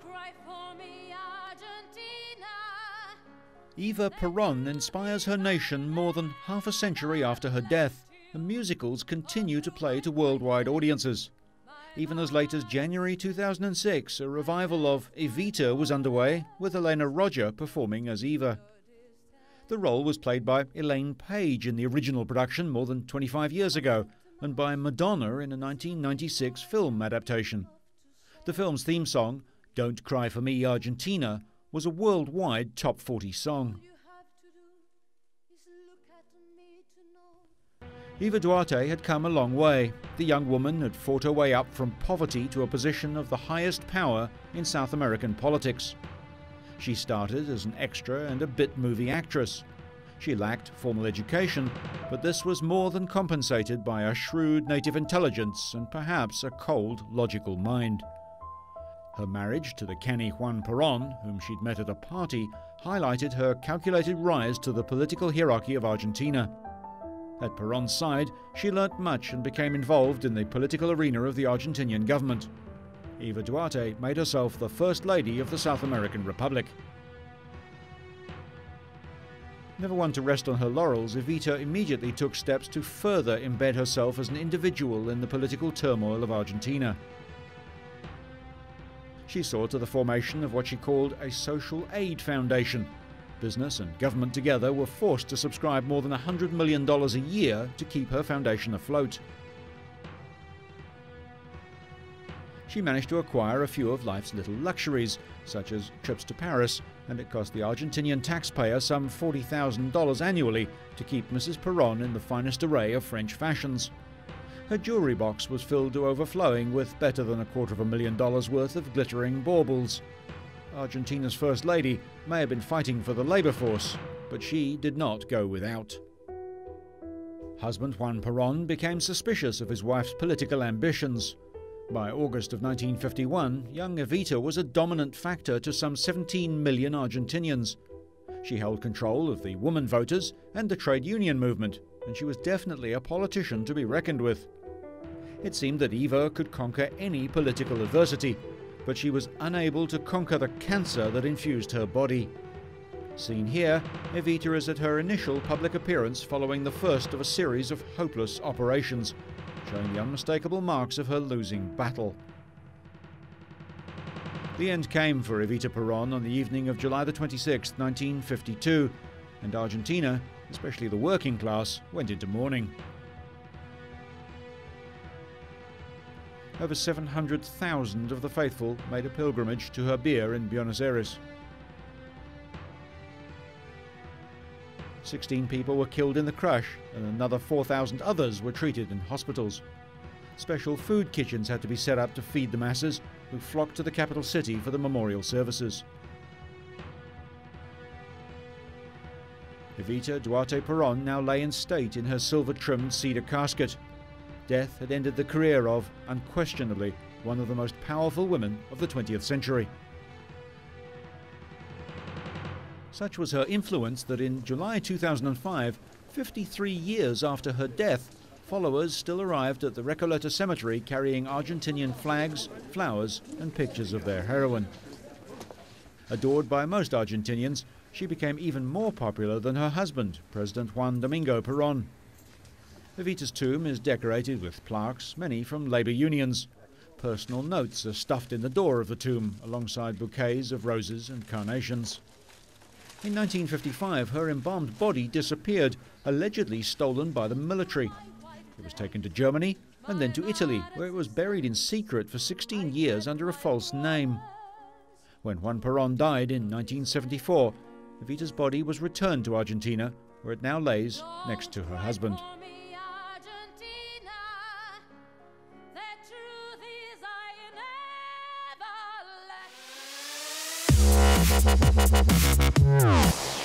cry for me, Argentina. Eva Perón inspires her nation more than half a century after her death, and musicals continue to play to worldwide audiences. Even as late as January 2006, a revival of Evita was underway, with Elena Roger performing as Eva. The role was played by Elaine Paige in the original production more than 25 years ago, and by Madonna in a 1996 film adaptation. The film's theme song, Don't Cry for Me, Argentina, was a worldwide top 40 song. Eva Duarte had come a long way. The young woman had fought her way up from poverty to a position of the highest power in South American politics. She started as an extra and a bit movie actress. She lacked formal education, but this was more than compensated by a shrewd native intelligence and perhaps a cold, logical mind. Her marriage to the canny Juan Perón, whom she'd met at a party, highlighted her calculated rise to the political hierarchy of Argentina. At Perón's side, she learnt much and became involved in the political arena of the Argentinian government. Eva Duarte made herself the First Lady of the South American Republic. Never one to rest on her laurels, Evita immediately took steps to further embed herself as an individual in the political turmoil of Argentina. She saw to the formation of what she called a social aid foundation. Business and government together were forced to subscribe more than $100 million a year to keep her foundation afloat. She managed to acquire a few of life's little luxuries, such as trips to Paris, and it cost the Argentinian taxpayer some $40,000 annually to keep Mrs. Perón in the finest array of French fashions. Her jewellery box was filled to overflowing with better than $250,000 worth of glittering baubles. Argentina's First Lady may have been fighting for the labour force, but she did not go without. Husband Juan Perón became suspicious of his wife's political ambitions. By August of 1951, young Evita was a dominant factor to some 17 million Argentinians. She held control of the woman voters and the trade union movement, and she was definitely a politician to be reckoned with. It seemed that Eva could conquer any political adversity, but she was unable to conquer the cancer that infused her body. Seen here, Evita is at her initial public appearance following the first of a series of hopeless operations, showing the unmistakable marks of her losing battle. The end came for Evita Perón on the evening of July the 26th, 1952, and Argentina, especially the working class, went into mourning. Over 700,000 of the faithful made a pilgrimage to her bier in Buenos Aires. 16 people were killed in the crash, and another 4,000 others were treated in hospitals. Special food kitchens had to be set up to feed the masses, who flocked to the capital city for the memorial services. Evita Duarte Perón now lay in state in her silver-trimmed cedar casket. Death had ended the career of, unquestionably, one of the most powerful women of the 20th century. Such was her influence that in July 2005, 53 years after her death, followers still arrived at the Recoleta cemetery carrying Argentinian flags, flowers, and pictures of their heroine. Adored by most Argentinians, she became even more popular than her husband, President Juan Domingo Perón. Evita's tomb is decorated with plaques, many from labor unions. Personal notes are stuffed in the door of the tomb, alongside bouquets of roses and carnations. In 1955, her embalmed body disappeared, allegedly stolen by the military. It was taken to Germany and then to Italy, where it was buried in secret for 16 years under a false name. When Juan Perón died in 1974, Evita's body was returned to Argentina, where it now lays next to her husband. Never let